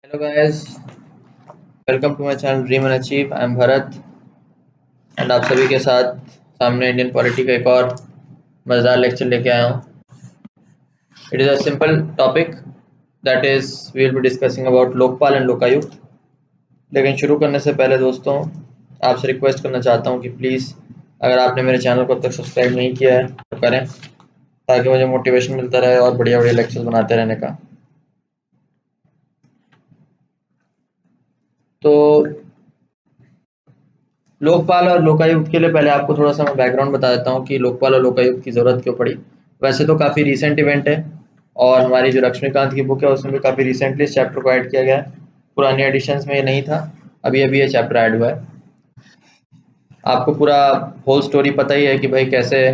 Hello guys, welcome to my channel dream and achieve. I am Bharat and आप सभी के साथ सामने इंडियन पॉलिटी का एक और मज़ेदार लेक्चर लेके आया हूँ। It is a simple topic that is we will be discussing about Lokpal and Lokayukta. लेकिन शुरू करने से पहले दोस्तों आपसे रिक्वेस्ट करना चाहता हूँ कि प्लीज़ अगर आपने मेरे चैनल को अब तक सब्सक्राइब नहीं किया है तो करें, ताकि मुझे मोटिवेशन मिलता रहे और बढ़िया बढ़िया लेक्चर्स बनाते रहने का। तो लोकपाल और लोकायुक्त के लिए पहले आपको थोड़ा सा मैं बैकग्राउंड बता देता हूँ कि लोकपाल और लोकायुक्त की ज़रूरत क्यों पड़ी। वैसे तो काफ़ी रीसेंट इवेंट है और हमारी जो लक्ष्मीकांत की बुक है उसमें भी काफ़ी रिसेंटली इस चैप्टर को ऐड किया गया है। पुरानी एडिशंस में ये नहीं था, अभी अभी ये चैप्टर ऐड हुआ है। आपको पूरा होल स्टोरी पता ही है कि भाई कैसे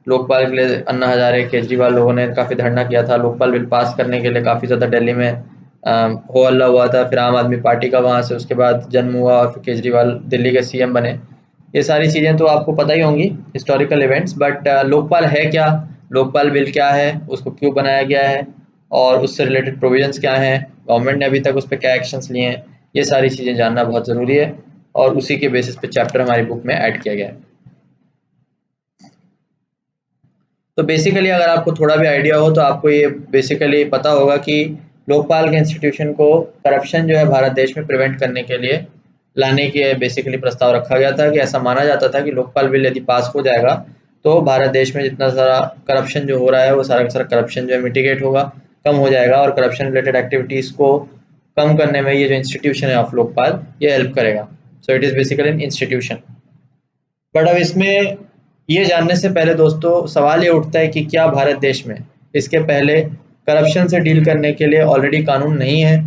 लोकपाल के लिए अन्ना हजारे केजरीवाल लोगों ने काफ़ी धरना किया था। लोकपाल बिल पास करने के लिए काफ़ी ज़्यादा दिल्ली में हो हल्ला हुआ था। फिर आम आदमी पार्टी का वहाँ से उसके बाद जन्म हुआ और फिर केजरीवाल दिल्ली के सीएम बने। ये सारी चीज़ें तो आपको पता ही होंगी, हिस्टोरिकल इवेंट्स। बट लोकपाल है क्या, लोकपाल बिल क्या है, उसको क्यों बनाया गया है और उससे रिलेटेड प्रोविजंस क्या हैं, गवर्नमेंट ने अभी तक उस पर क्या एक्शंस लिए हैं, ये सारी चीज़ें जानना बहुत ज़रूरी है और उसी के बेसिस पे चैप्टर हमारी बुक में ऐड किया गया है। तो बेसिकली अगर आपको थोड़ा भी आइडिया हो तो आपको ये बेसिकली पता होगा कि लोकपाल के इंस्टीट्यूशन को करप्शन जो है भारत देश में प्रिवेंट करने के लिए लाने के बेसिकली प्रस्ताव रखा गया था। कि ऐसा माना जाता था कि लोकपाल बिल यदि पास हो जाएगा तो भारत देश में जितना सारा करप्शन जो हो रहा है वो सारा का सारा करप्शन जो है मिटिगेट होगा, कम हो जाएगा और करप्शन रिलेटेड एक्टिविटीज़ को कम करने में ये जो इंस्टीट्यूशन है ऑफ लोकपाल ये हेल्प करेगा। So it is basically an institution. But अब इसमें ये जानने से पहले दोस्तों सवाल ये उठता है कि क्या भारत देश में इसके पहले करप्शन से डील करने के लिए ऑलरेडी कानून नहीं है?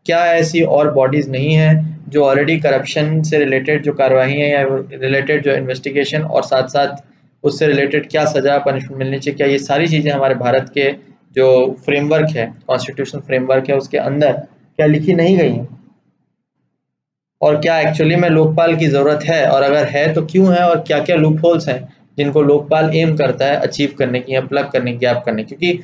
क्या ऐसी और बॉडीज़ नहीं हैं जो ऑलरेडी करप्शन से रिलेटेड जो कार्रवाई है या रिलेटेड जो इन्वेस्टिगेशन और साथ साथ उससे रिलेटेड क्या सज़ा पनिशमेंट मिलनी चाहिए, क्या ये सारी चीज़ें हमारे भारत के जो फ्रेमवर्क है, कॉन्स्टिट्यूशन फ्रेमवर्क है, उसके अंदर क्या लिखी नहीं गई हैं? और क्या एक्चुअली में लोकपाल की ज़रूरत है और अगर है तो क्यों है और क्या-क्या लूपहोल्स हैं जिनको लोकपाल एम करता है अचीव करने की या प्लग करने की, गैप करने की? क्योंकि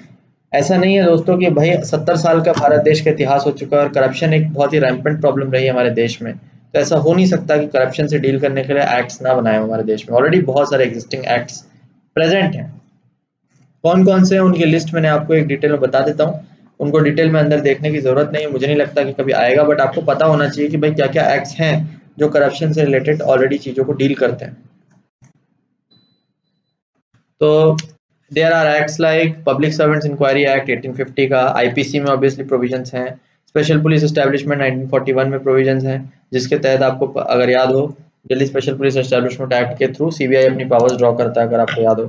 ऐसा नहीं है दोस्तों कि भाई 70 साल का भारत देश का इतिहास हो चुका है और करप्शन एक बहुत ही रैम्पेंट प्रॉब्लम रही है हमारे देश में। तो ऐसा हो नहीं सकता कि करप्शन से डील करने के लिए एक्ट्स ना बनाए हों हमारे देश में। ऑलरेडी बहुत सारे एग्जिस्टिंग एक्ट्स प्रेज़ेंट हैं। कौन-कौन से हैं उनकी लिस्ट मैंने आपको एक डिटेल में बता देता हूँ। उनको डिटेल में अंदर देखने की ज़रूरत नहीं है, मुझे नहीं लगता कि कभी आएगा, बट आपको पता होना चाहिए कि भाई क्या-क्या एक्ट्स हैं जो करप्शन से रिलेटेड ऑलरेडी चीज़ों को डील करते हैं। तो there are acts like public servants inquiry act 1850 का, आईपीसी में ऑब्वियसली प्रोविजंस हैं, स्पेशल पुलिस एस्टैब्लिशमेंट 1941 में प्रोविजंस हैं, जिसके तहत आपको अगर याद हो Delhi special police establishment act के थ्रू सीबीआई अपनी पावर्स ड्रॉ करता है, अगर आपको याद हो।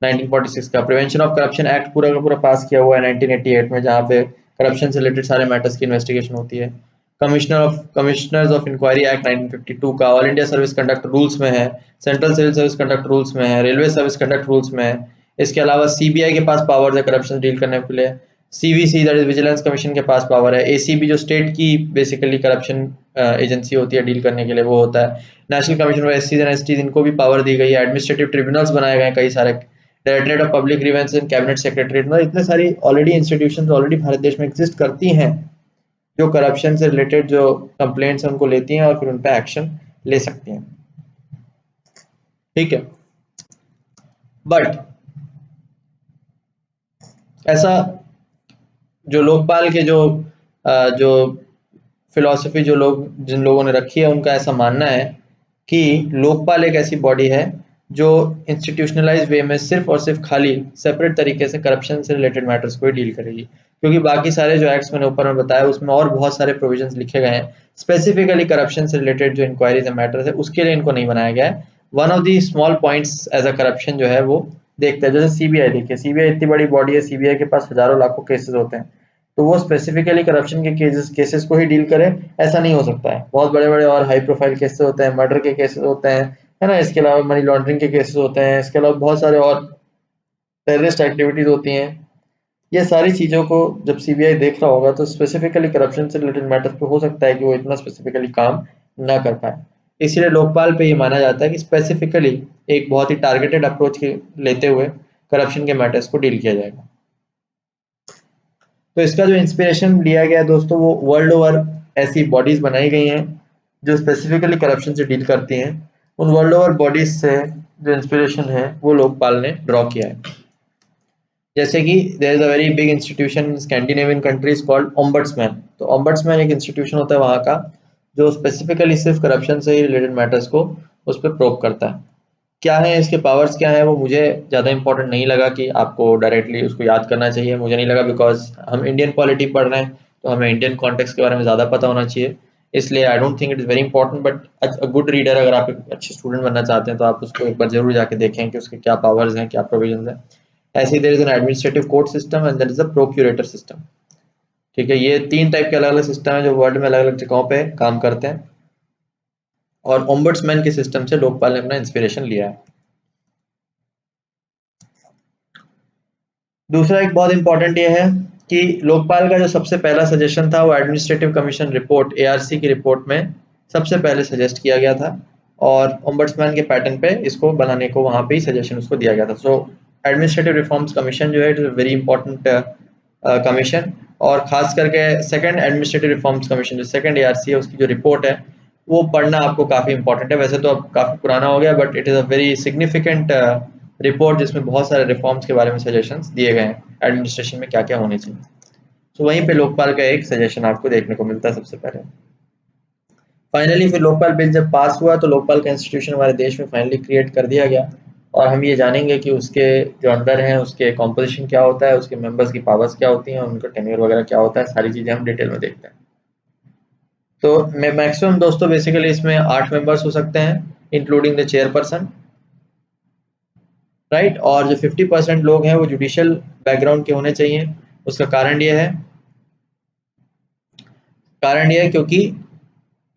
1946 का प्रिवेंशन ऑफ करप्शन एक्ट पूरा का पूरा पास किया हुआ है 1988 में, जहाँ पे करप्शन से रिलेटेड सारे मैटर्स की इन्वेस्टिगेशन होती है। कमिश्नर्स ऑफ इंक्वायरी एक्ट 1952 का all India service conduct rules में है, central civil service conduct rules में है, रेलवे सर्विस कंडक्ट रूल्स में है। इसके अलावा सीबीआई के पास पावर है करप्शन डील करने के लिए। CVC that is vigilance commission के पास पावर है। एसीबी जो स्टेट की बेसिकली करप्शन एजेंसी होती है डील करने के लिए वो होता है। नेशनल कमीशन ऑफ एससीज एंड एसटीज इनको भी पावर दी गई है। एडमिनिस्ट्रेटिव ट्रिब्यूनल्स बनाए गए हैं कई सारे। Directorate of public grievance and cabinet secretariat, मतलब इतने सारी ऑलरेडी इंस्टीट्यूशंस ऑलरेडी भारत देश में एग्जिस्ट करती हैं जो करप्शन से रिलेटेड जो कंप्लेंट्स हैं उनको लेती हैं और फिर उन पर एक्शन ले सकती हैं। ठीक है, बट ऐसा जो लोकपाल के जो फिलॉसफी जो लोग जिन लोगों ने रखी है उनका ऐसा मानना है कि लोकपाल एक ऐसी बॉडी है जो इंस्टीट्यूशनलाइज वे में सिर्फ और सिर्फ खाली सेपरेट तरीके से करप्शन से रिलेटेड मैटर्स को ही डील करेगी, क्योंकि बाकी सारे जो एक्ट्स मैंने ऊपर में बताया उसमें और बहुत सारे प्रोविजंस लिखे गए हैं स्पेसिफिकली करप्शन से रिलेटेड जो इंक्वायरीज एंड मैटर्स है उसके लिए इनको नहीं बनाया गया है। One of the small points as a corruption जो है वो देखता है, जैसे सीबीआई देखिए, सीबीआई इतनी बड़ी बॉडी है, सीबीआई के पास हजारों लाखों केसेस होते हैं, तो वो स्पेसिफिकली करप्शन के केसेस को ही डील करे ऐसा नहीं हो सकता है। बहुत बड़े बड़े और हाई प्रोफाइल केसेस होते हैं, मर्डर के केसेस होते हैं, है ना, इसके अलावा मनी लॉन्ड्रिंग के केसेस होते हैं, इसके अलावा बहुत सारे और टेररिस्ट एक्टिविटीज होती हैं। ये सारी चीज़ों को जब सीबीआई देख रहा होगा तो स्पेसिफिकली करप्शन से रिलेटेड मैटर्स पे हो सकता है कि वो इतना स्पेसिफिकली काम ना कर पाए। इसीलिए लोकपाल पे ये माना जाता है कि स्पेसिफिकली एक बहुत ही टारगेटेड अप्रोच लेते हुए करप्शन के मैटर्स को डील किया जाएगा। तो इसका जो इंस्पिरेशन लिया गया है दोस्तों, वो वर्ल्ड ओवर ऐसी बॉडीज बनाई गई हैं जो स्पेसिफिकली करप्शन से डील करती हैं। उन वर्ल्ड ओवर बॉडीज से जो इंस्पिरेशन है वो लोकपाल ने ड्रॉ किया है। जैसे कि there is a very big institution in Scandinavian countries called ombudsman. तो ओम्बड्समैन एक इंस्टीट्यूशन होता है वहाँ का, जो स्पेसिफिकली सिर्फ करप्शन से ही रिलेटेड मैटर्स को उस पर प्रोब करता है। क्या है इसके पावर्स, क्या है वो मुझे ज़्यादा इंपॉर्टेंट नहीं लगा कि आपको डायरेक्टली उसको याद करना चाहिए, मुझे नहीं लगा, बिकॉज हम इंडियन पॉलिटी पढ़ रहे हैं तो हमें इंडियन कॉन्टेक्स्ट के बारे में ज़्यादा पता होना चाहिए। इसलिए I don't think it is very important, but a good reader, अगर आप एक अच्छे स्टूडेंट बनना चाहते हैं तो आप उसको एक बार जरूर जाके देखें कि उसके क्या पावर्स हैं, क्या प्रोविजन है। ऐसे ही there is an administrative court system and there is a procurator system. ठीक है, ये तीन टाइप के अलग अलग सिस्टम है जो वर्ल्ड में अलग अलग जगहों पे काम करते हैं, और ओम्बड्समैन के सिस्टम से लोकपाल ने अपना इंस्पिरेशन लिया है। दूसरा एक बहुत इंपॉर्टेंट ये है कि लोकपाल का जो सबसे पहला सजेशन था वो एडमिनिस्ट्रेटिव कमीशन रिपोर्ट एआरसी की रिपोर्ट में सबसे पहले सजेस्ट किया गया था, और ओम्बड्समैन के पैटर्न पे इसको बनाने को वहाँ पे ही सजेशन उसको दिया गया था। सो एडमिनिस्ट्रेटिव रिफॉर्म्स कमीशन जो है it is very important commission, और खास करके सेकंड एडमिनिस्ट्रेटिव रिफॉर्म्स कमीशन जो सेकंड एआरसी है उसकी जो रिपोर्ट है वो पढ़ना आपको काफ़ी इंपॉर्टेंट है। वैसे तो अब काफ़ी पुराना हो गया, but it is a very significant report जिसमें बहुत सारे रिफॉर्म्स के बारे में सजेशंस दिए गए हैं, एडमिनिस्ट्रेशन में क्या क्या होने चाहिए। तो वहीं पे लोकपाल का एक सजेशन आपको देखने को मिलता है सबसे पहले। फाइनली फिर लोकपाल बिल जब पास हुआ तो लोकपाल का इंस्टीट्यूशन हमारे देश में फाइनली क्रिएट कर दिया गया, और हम ये जानेंगे कि उसके जो अंदर हैं उसके कॉम्पोजिशन क्या होता है, उसके मेंबर्स की पावर्स क्या होती हैं, उनका टेन्योर वगैरह क्या होता है, सारी चीज़ें हम डिटेल में देखते हैं। तो मैक्सिमम दोस्तों बेसिकली इसमें 8 मेंबर्स हो सकते हैं, इंक्लूडिंग द चेयरपर्सन, राइट। और जो 50% लोग हैं वो जुडिशियल बैकग्राउंड के होने चाहिए। उसका कारण ये है क्योंकि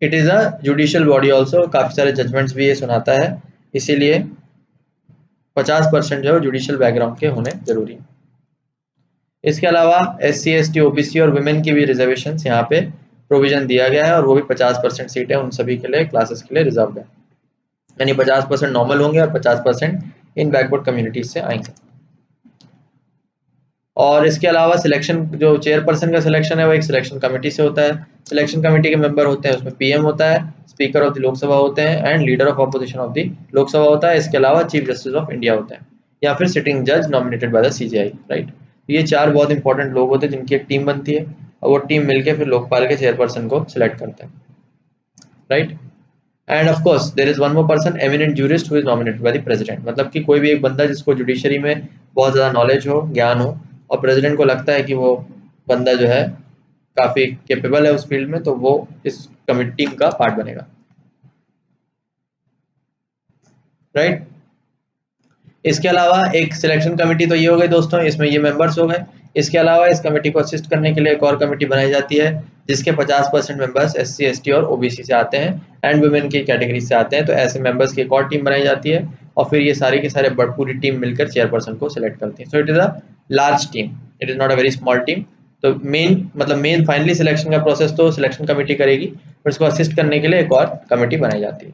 it is a judicial body also, काफ़ी सारे जजमेंट्स भी ये सुनाता है, इसीलिए 50% जो है जुडिशियल बैकग्राउंड के होने जरूरी है। इसके अलावा SC ST OBC और वुमेन की भी रिजर्वेशन यहाँ पे प्रोविजन दिया गया है, और वो भी 50% सीट है उन सभी के लिए, क्लासेस के लिए रिजर्व है। यानी 50% नॉर्मल होंगे और 50% इन बैकवर्ड कम्युनिटीज से आएंगे। और इसके अलावा सिलेक्शन, जो चेयरपर्सन का सिलेक्शन है वो एक सिलेक्शन कमेटी से होता है। सिलेक्शन कमेटी के मेंबर होते हैं, उसमें PM होता है, स्पीकर ऑफ द लोकसभा होते हैं, and leader of opposition of the Lok Sabha होता है। इसके अलावा चीफ जस्टिस ऑफ इंडिया होते हैं, या फिर सिटिंग जज nominated by the CJI, right. ये चार बहुत इंपॉर्टेंट लोग होते हैं जिनकी एक टीम बनती है, और वो टीम मिलकर फिर लोकपाल के चेयरपर्सन को सिलेक्ट करते हैं, right. And of course there is one more person, eminent jurist, who is nominated by the president. मतलब कि कोई भी एक बंदा जिसको जुडिशरी में बहुत ज़्यादा नॉलेज हो, ज्ञान हो, और प्रेसिडेंट को लगता है कि वो बंदा जो है काफ़ी कैपेबल है उस फील्ड में, तो वो इस कमिटी टीम का पार्ट बनेगा, राइट। इसके अलावा एक सिलेक्शन कमेटी तो ये हो गई दोस्तों, इसमें ये मेंबर्स हो गए। इसके अलावा इस कमेटी को असिस्ट करने के लिए एक और कमेटी बनाई जाती है, जिसके 50% मेंबर्स SC ST और OBC से आते हैं, एंड वुमेन की कैटेगरी से आते हैं। तो ऐसे मेंबर्स की एक और टीम बनाई जाती है, और फिर ये सारी के सारे पूरी टीम मिलकर चेयरपर्सन को सिलेक्ट करती है। So it is a large team, it is not a very small team. तो मेन फाइनली सिलेक्शन का प्रोसेस तो सिलेक्शन कमेटी करेगी, पर इसको असिस्ट करने के लिए एक और कमेटी बनाई जाती है।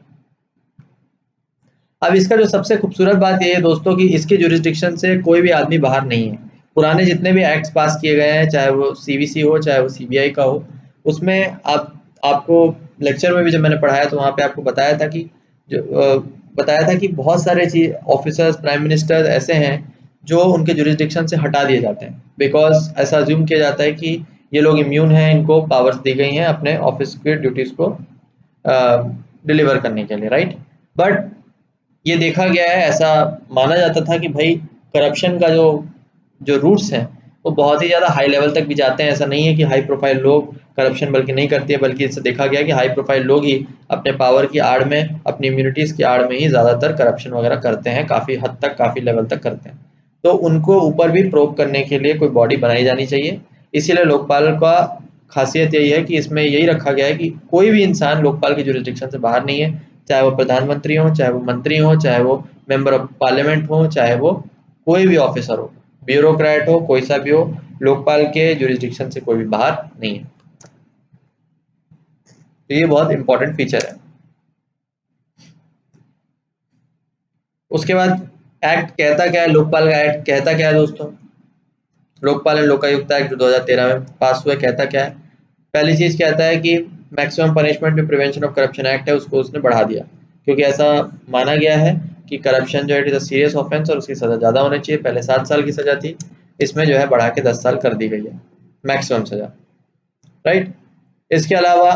अब इसका जो सबसे खूबसूरत बात ये है दोस्तों कि इसके जुरिस्डिक्शन से कोई भी आदमी बाहर नहीं है। पुराने जितने भी एक्ट्स पास किए गए हैं, चाहे वो CVC हो, चाहे वो CBI का हो, उसमें आपको लेक्चर में भी जब मैंने पढ़ाया तो वहाँ पे आपको बताया था कि जो बताया था कि बहुत सारे चीज ऑफिसर्स, प्राइम मिनिस्टर ऐसे हैं जो उनके जुरिस्डिक्शन से हटा दिए जाते हैं, बिकॉज ऐसा अज्यूम किया जाता है कि ये लोग इम्यून हैं, इनको पावर्स दी गई हैं अपने ऑफिस के ड्यूटीज को डिलीवर करने के लिए, राइट। बट ये देखा गया है, ऐसा माना जाता था कि भाई करप्शन का जो जो रूट्स हैं वो बहुत ही ज़्यादा हाई लेवल तक भी जाते हैं। ऐसा नहीं है कि हाई प्रोफाइल लोग करप्शन बल्कि नहीं करते हैं, बल्कि इससे देखा गया कि हाई प्रोफाइल लोग ही अपने पावर की आड़ में, अपनी इम्यूनिटीज़ की आड़ में ही ज़्यादातर करप्शन वगैरह करते हैं, काफ़ी हद तक, काफ़ी लेवल तक करते हैं। तो उनको ऊपर भी प्रोब करने के लिए कोई बॉडी बनाई जानी चाहिए। इसीलिए लोकपाल का खासियत यही है कि इसमें यही रखा गया है कि कोई भी इंसान लोकपाल के जुरिस्डिक्शन से बाहर नहीं है, चाहे वो प्रधानमंत्री हो, चाहे वो मंत्री हो, चाहे वो मेंबर ऑफ पार्लियामेंट हो, चाहे वो कोई भी ऑफिसर हो, ब्यूरोक्रेट हो, कोई सा भी हो, लोकपाल के जुरिस्डिक्शन से कोई भी बाहर नहीं है। तो ये बहुत इंपॉर्टेंट फीचर है। उसके बाद एक्ट कहता क्या है, लोकपाल का एक्ट कहता क्या है दोस्तों? लोकपाल एंड लोकायुक्त एक्ट जो 2013 में पास हुआ, कहता क्या है? पहली चीज कहता है कि मैक्सिमम पनिशमेंट जो प्रिवेंशन ऑफ करप्शन एक्ट है उसको उसने बढ़ा दिया, क्योंकि ऐसा माना गया है कि करप्शन जो है it is a serious offence और उसकी सजा ज्यादा होनी चाहिए। पहले 7 साल की सजा थी, इसमें जो है बढ़ा के 10 साल कर दी गई है मैक्सिमम सजा, राइट। इसके अलावा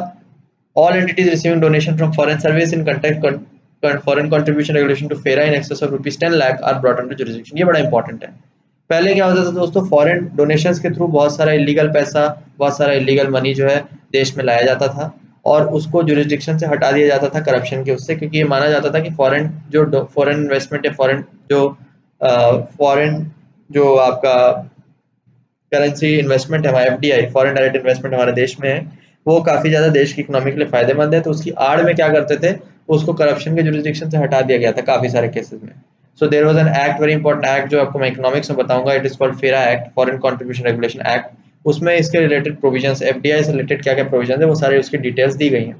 all entities receiving donation from foreign service in context foreign contribution regulation to FERA in excess of rupees 10 lakh are brought under jurisdiction। ये बड़ा इंपॉर्टेंट है। पहले क्या होता था दोस्तों, फॉरेन डोनेशंस के थ्रू बहुत सारा इलीगल पैसा, बहुत सारा इलीगल मनी जो है देश में लाया जाता था और उसको जुरिस्डिक्शन से हटा दिया जाता था करप्शन के उससे, क्योंकि ये माना जाता था कि फॉरेन इन्वेस्टमेंट या फॉरेन जो आपका करेंसी इन्वेस्टमेंट है, हमारा एफडीआई फॉरेन डायरेक्ट इन्वेस्टमेंट हमारे देश में है, वो काफी ज्यादा देश की इकोनॉमी के लिए फायदेमंद है। तो उसकी आड़ में क्या करते थे, उसको करप्शन के जुरिस्डिक्शन से हटा दिया गया था काफी सारे केसेस में। So there was an act, very important act, जो आपको मैं इकोनॉमिक्स में बताऊंगा, it is called FERA act, foreign contribution regulation act. उसमें इसके रिलेटेड प्रोविजंस, एफडीआई से रिलेटेड क्या क्या प्रोविजन है वो सारे उसकी डिटेल्स दी गई हैं।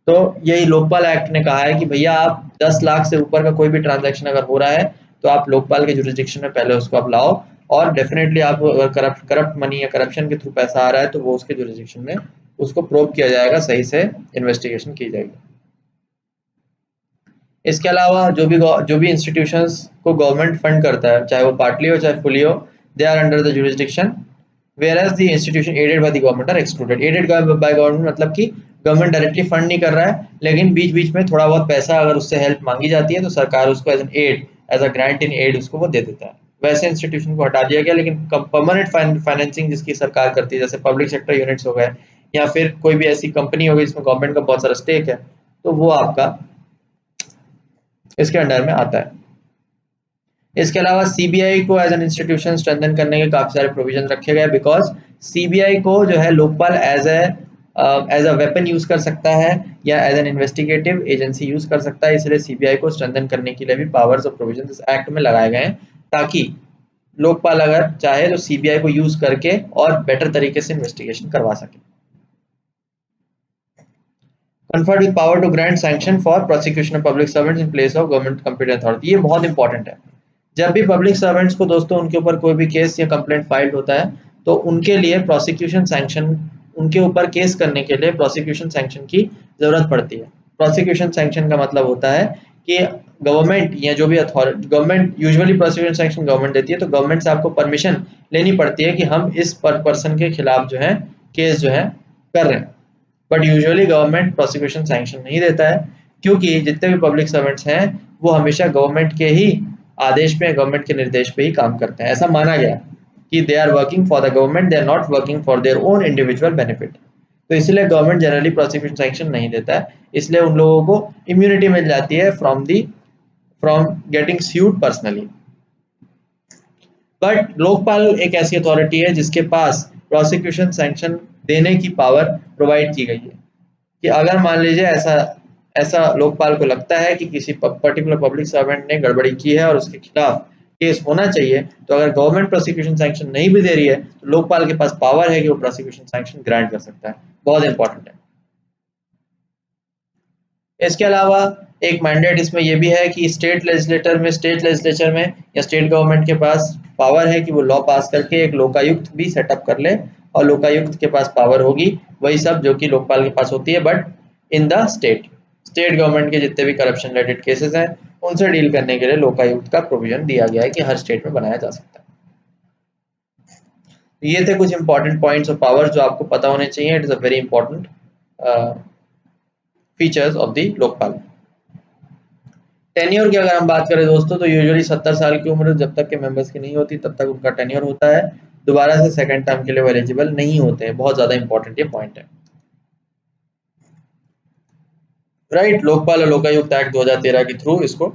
तो यही लोकपाल एक्ट ने कहा है कि भैया आप 10 लाख से ऊपर का कोई भी ट्रांजैक्शन अगर हो रहा है तो आप लोकपाल के जुरिस्डिक्शन में पहले उसको आप लाओ, और डेफिनेटली आप अगर करप्ट मनी या करप्शन के थ्रू पैसा आ रहा है तो वो उसके जुरिस्डिक्शन में उसको प्रोब किया जाएगा, सही से इन्वेस्टिगेशन की जाएगी। इसके अलावा जो भी इंस्टीट्यूशंस को गवर्नमेंट फंड करता है, चाहे वो पार्टली हो चाहे फुली हो, they are under the jurisdiction whereas the institution aided by the government are excluded। aided by government मतलब कि गवर्नमेंट डायरेक्टली फंड नहीं कर रहा है, लेकिन बीच बीच में थोड़ा बहुत पैसा अगर उससे हेल्प मांगी जाती है तो सरकार उसको as an aid, as a grant in aid उसको वो दे देता है। वैसे इंस्टीट्यूशन को हटा दिया गया, लेकिन परमानेंट फाइनेंसिंग जिसकी सरकार करती है, जैसे पब्लिक सेक्टर यूनिट्स हो गए या फिर कोई भी ऐसी कंपनी हो गई जिसमें गवर्नमेंट का बहुत सारा स्टेक है, तो वो आपका इसके अंडर में आता है। इसके अलावा सीबीआई को एज एन इंस्टीट्यूशन स्ट्रेंथन करने के काफी सारे प्रोविजन रखे गए, बिकॉज सीबीआई को जो है Lokpal as a weapon use कर सकता है या as an investigative agency use कर सकता है, इसलिए सीबीआई को स्ट्रेंथन करने के लिए भी पावर्स और प्रोविजन इस एक्ट में लगाए गए हैं, ताकि लोकपाल अगर चाहे तो सीबीआई को यूज करके और बेटर तरीके से इन्वेस्टिगेशन करवा सके। conferred with power to grant sanction for prosecution of public servants in place of government competent authority। ये बहुत इंपॉर्टेंट है। जब भी पब्लिक सर्वेंट्स को दोस्तों उनके ऊपर कोई भी केस या कंप्लेंट फाइल्ड होता है तो उनके लिए प्रोसिक्यूशन सैंक्शन, उनके ऊपर केस करने के लिए प्रोसिक्यूशन सैंक्शन की जरूरत पड़ती है। प्रोसिक्यूशन सैंक्शन का मतलब होता है कि गवर्नमेंट या जो भी authority, government usually prosecution sanction government देती है, तो गवर्नमेंट से आपको परमिशन लेनी पड़ती है कि हम इस पर्सन के खिलाफ जो है केस जो है कर रहे हैं। But usually government prosecution sanction नहीं देता है, क्योंकि जितने भी पब्लिक सर्वेंट्स हैं वो हमेशा गवर्नमेंट के ही आदेश पे, गवर्नमेंट के निर्देश पे ही काम करते हैं। ऐसा माना गया कि they are working for the government, they are not working for their own individual benefit. तो इसलिए गवर्नमेंट जनरली प्रोसिक्यूशन सैंक्शन नहीं देता है, इसलिए उन लोगों को इम्यूनिटी मिल जाती है from getting sued personally. But Lokpal एक ऐसी अथॉरिटी है जिसके पास प्रोसिक्यूशन सैंक्शन देने की पावर प्रोवाइड की गई है, कि अगर मान लीजिए ऐसा ऐसा लोकपाल को लगता है कि किसी पर्टिकुलर पब्लिक सर्वेंट ने गड़बड़ी की है और उसके खिलाफ केस होना चाहिए, तो अगर गवर्नमेंट प्रोसिक्यूशन सैंक्शन नहीं भी दे रही है तो लोकपाल के पास पावर है कि वो प्रोसिक्यूशन सैंक्शन ग्रांट कर सकता है। बहुत इंपॉर्टेंट है। इसके अलावा एक मैंडेट इसमें यह भी है कि स्टेट लेजिस्लेचर में या स्टेट गवर्नमेंट के पास पावर है कि वो लॉ पास करके एक लोकायुक्त भी सेटअप कर ले, और लोकायुक्त के पास पावर होगी वही सब जो कि लोकपाल के पास होती है, but in the state government के जितने भी करप्शन रिलेटेड केसेस हैं उनसे डील करने के लिए लोकायुक्त का प्रोविजन दिया गया है कि हर स्टेट में बनाया जा सकता है। ये थे कुछ इंपॉर्टेंट पॉइंट्स ऑफ पावर जो आपको पता होने चाहिए। It is a very important features of the Lokpal. Tenure की अगर हम बात करें दोस्तों, तो यूजुअली 70 साल की उम्र जब तक के मेंबर्स की नहीं होती तब तक उनका टेन्योर होता है, दोबारा से सेकंड टर्म के लिए वो एलिजिबल नहीं होते हैं। बहुत ज्यादा इंपॉर्टेंट ये पॉइंट है, राइट। लोकपाल और लोकायुक्त एक्ट 2013 के थ्रू इसको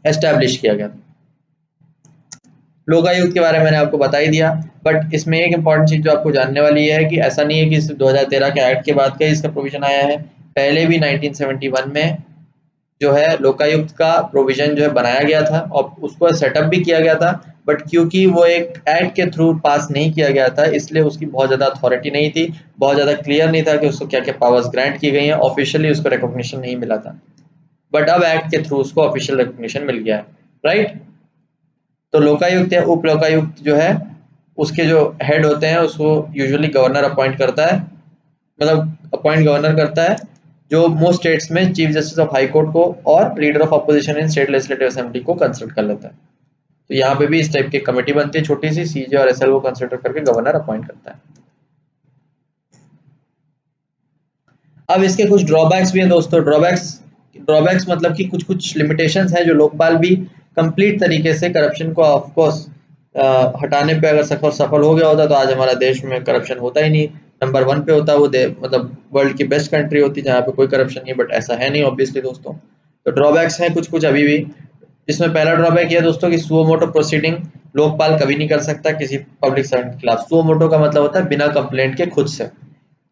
एस्टैब्लिश किया गया। लोकायुक्त के बारे में मैंने आपको बता ही दिया, बट इसमें एक इंपॉर्टेंट चीज जो आपको जानने वाली है कि ऐसा नहीं है कि सिर्फ 2013 के एक्ट के बाद का इसका प्रोविजन आया है, पहले भी 1971 में जो है लोकायुक्त का प्रोविजन जो है बनाया गया था और उसको सेटअप भी किया गया था, बट क्योंकि वो एक एक्ट के थ्रू पास नहीं किया गया था इसलिए उसकी बहुत ज़्यादा अथॉरिटी नहीं थी, बहुत ज़्यादा क्लियर नहीं था कि उसको क्या क्या पावर्स ग्रांट की गई हैं, ऑफिशियली उसको रिकॉग्निशन नहीं मिला था। बट अब एक्ट के थ्रू उसको ऑफिशियल रिकॉग्निशन मिल गया है, राइट। तो लोकायुक्त या उप लोकायुक्त जो है उसके जो हेड होते हैं उसको यूजुअली गवर्नर अपॉइंट करता है, मतलब अपॉइंट गवर्नर करता है, जो मोस्ट स्टेट्स में chief justice of high court को और leader of opposition in state legislative assembly को कंसल्ट कर लेता है। तो यहाँ पे भी इस टाइप की कमेटी बनती है छोटी सी, सीजे और एसएल को कंसिडर करके गवर्नर अपॉइंट करता है। अब इसके कुछ ड्रॉबैक्स भी हैं दोस्तों। ड्रॉबैक्स मतलब कि कुछ कुछ लिमिटेशंस हैं जो लोकपाल भी कंप्लीट तरीके से करप्शन को ऑफ कोर्स हटाने पे अगर सफल हो गया होता तो आज हमारा देश में करप्शन होता ही नहीं, नंबर 1 पे होता, वो मतलब वर्ल्ड की बेस्ट कंट्री होती जहाँ पे कोई करप्शन नहीं, बट ऐसा है नहीं ऑब्वियसली दोस्तों। तो ड्रॉबैक्स हैं कुछ कुछ अभी भी। इसमें पहला ड्रॉबैक यह दोस्तों कि सुओ मोटो प्रोसीडिंग लोकपाल कभी नहीं कर सकता किसी पब्लिक सर्वेंट के खिलाफ। सुओ मोटो का मतलब होता है बिना कंप्लेंट के खुद से,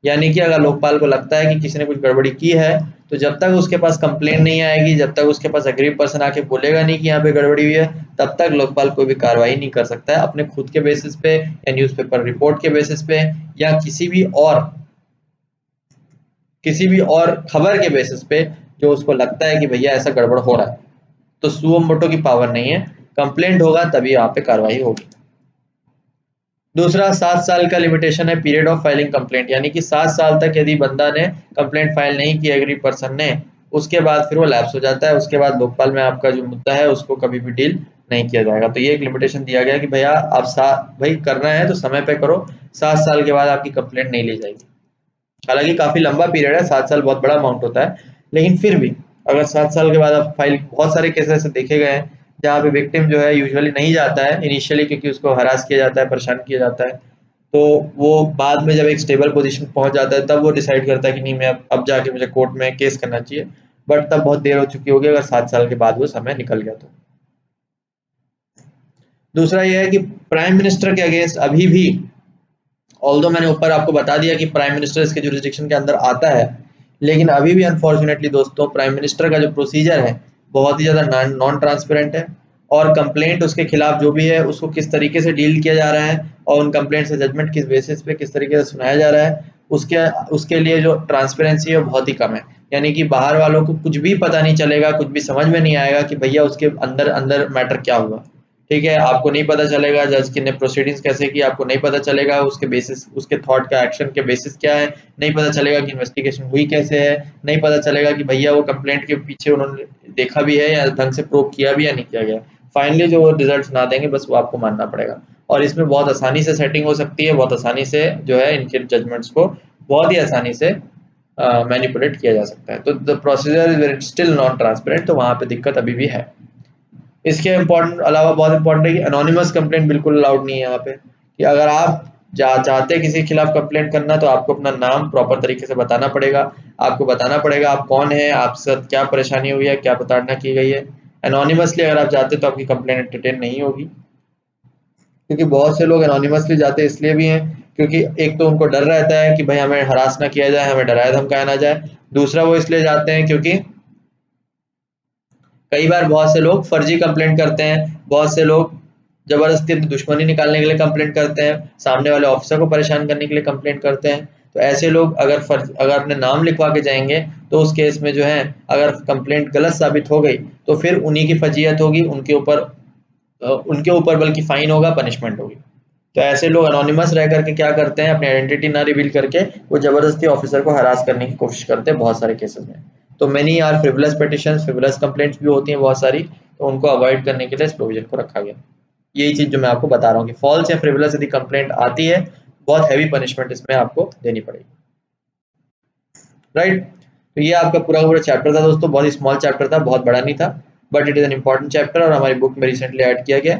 यानी कि अगर लोकपाल को लगता है कि किसी ने कुछ गड़बड़ी की है तो जब तक उसके पास कंप्लेंट नहीं आएगी, जब तक उसके पास अग्रीव पर्सन आके बोलेगा नहीं कि यहाँ पे गड़बड़ी हुई है, तब तक लोकपाल कोई भी कार्रवाई नहीं कर सकता है अपने खुद के बेसिस पे या न्यूज़पेपर रिपोर्ट के बेसिस पे या किसी भी और खबर के बेसिस पे जो उसको लगता है कि भैया ऐसा गड़बड़ हो रहा है। तो सुओ मोटो की पावर नहीं है, कंप्लेंट होगा तभी यहाँ पे कार्रवाई होगी। दूसरा 7 साल का लिमिटेशन है पीरियड ऑफ फाइलिंग कंप्लेंट, यानी कि 7 साल तक यदि बंदा ने कंप्लेंट फाइल नहीं की एग्री पर्सन ने, उसके बाद फिर वो लैप्स हो जाता है, उसके बाद लोकपाल में आपका जो मुद्दा है उसको कभी भी डील नहीं किया जाएगा। तो ये एक लिमिटेशन दिया गया कि भैया आप भाई करना है तो समय पे करो, 7 साल के बाद आपकी कंप्लेंट नहीं ली जाएगी। हालांकि काफी लंबा पीरियड है, 7 साल बहुत बड़ा अमाउंट होता है, लेकिन फिर भी अगर 7 साल के बाद आप फाइल, बहुत सारे केसेस ऐसे देखे गए हैं जहाँ पे विक्टिम जो है यूजुअली नहीं जाता है इनिशियली, क्योंकि उसको हरास किया जाता है, परेशान किया जाता है, तो वो बाद में जब एक स्टेबल पोजीशन पहुंच जाता है तब वो डिसाइड करता है कि नहीं मैं अब जाके मुझे कोर्ट में केस करना चाहिए, बट तब बहुत देर हो चुकी होगी अगर 7 साल के बाद वो समय निकल गया तो। दूसरा ये है कि प्राइम मिनिस्टर के अगेंस्ट अभी भी, ऑल्दो मैंने ऊपर आपको बता दिया कि प्राइम मिनिस्टर इसके जुरिस्डिक्शन के अंदर आता है, लेकिन अभी भी अनफॉर्चुनेटली दोस्तों प्राइम मिनिस्टर का जो प्रोसीजर है बहुत ही ज़्यादा नॉन ट्रांसपेरेंट है, और कंप्लेंट उसके खिलाफ जो भी है उसको किस तरीके से डील किया जा रहा है और उन कंप्लेंट से जजमेंट किस बेसिस पे किस तरीके से सुनाया जा रहा है, उसके उसके लिए जो ट्रांसपेरेंसी है वो बहुत ही कम है। यानी कि बाहर वालों को कुछ भी पता नहीं चलेगा, कुछ भी समझ में नहीं आएगा कि भैया उसके अंदर अंदर मैटर क्या हुआ। ठीक है, आपको नहीं पता चलेगा जज की ने प्रोसीडिंग्स कैसे की, आपको नहीं पता चलेगा उसके बेसिस, उसके थॉट का एक्शन के बेसिस क्या है, नहीं पता चलेगा कि इन्वेस्टिगेशन हुई कैसे है, नहीं पता चलेगा कि भैया वो कंप्लेंट के पीछे उन्होंने देखा भी है या ढंग से प्रूव किया भी या नहीं किया गया। फाइनली जो वो रिजल्ट ना देंगे बस वो आपको मानना पड़ेगा, और इसमें बहुत आसानी से सेटिंग हो सकती है, बहुत आसानी से जो है इनके जजमेंट्स को बहुत ही आसानी से मैनिपुलेट किया जा सकता है। तो the procedure is still non transparent, तो वहाँ पे दिक्कत अभी भी है। इसके इम्पोर्टेंट अलावा बहुत इंपॉर्टेंट है कि एनोनिमस कंप्लेंट बिल्कुल अलाउड नहीं है यहाँ पे, कि अगर आप चाहते हैं किसी के खिलाफ कंप्लेंट करना तो आपको अपना नाम प्रॉपर तरीके से बताना पड़ेगा, आपको बताना पड़ेगा आप कौन है, आपसे क्या परेशानी हुई है, क्या प्रताड़ना की गई है। एनोनिमसली अगर आप जाते तो आपकी कंप्लेंट एंटरटेन नहीं होगी, क्योंकि बहुत से लोग एनोनिमसली जाते इसलिए भी हैं क्योंकि एक तो उनको डर रहता है कि भाई हमें हरास ना किया जाए, हमें डराया धमकाया ना जाए। दूसरा वो इसलिए जाते हैं क्योंकि कई बार बहुत से लोग फर्जी कंप्लेंट करते हैं, बहुत से लोग जबरदस्ती अपनी दुश्मनी निकालने के लिए कंप्लेंट करते हैं, सामने वाले ऑफिसर को परेशान करने के लिए कंप्लेंट करते हैं। तो ऐसे लोग अगर अपने नाम लिखवा के जाएंगे तो उस केस में जो है अगर कंप्लेंट गलत साबित हो गई तो फिर उन्हीं की फजीयत होगी, उनके ऊपर बल्कि फाइन होगा, पनिशमेंट होगी। तो ऐसे लोग अनोनिमस रह करके क्या करते हैं, अपनी आइडेंटिटी ना रिवील करके वो जबरदस्ती ऑफिसर को हरास करने की कोशिश करते हैं बहुत सारे केसेस में। तो many are frivolous petitions, frivolous complaints भी होती हैं बहुत सारी, तो उनको अवॉइड करने के लिए इस प्रोविजन को रखा गया। यही चीज जो मैं आपको बता रहा हूँ कि फॉल्स या फ्रिवलेस यदि कंप्लेंट आती है बहुत हैवी पनिशमेंट इसमें आपको देनी पड़ेगी। राइट, तो ये आपका पूरा पूरा चैप्टर था दोस्तों, बहुत ही स्मॉल चैप्टर था, बहुत बड़ा नहीं था, but it is an important chapter और हमारी बुक में रिसेंटली ऐड किया गया।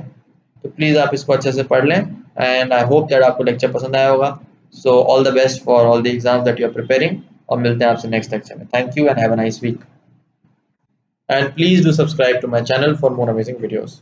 तो प्लीज़ आप इसको अच्छे से पढ़ लें, एंड आई होप दैट आपको लेक्चर पसंद आया होगा। So all the best for all the exams that you are preparing, और मिलते हैं आपसे नेक्स्ट लेक्चर में। Thank you and have a nice week, and please do subscribe to my channel for more amazing videos.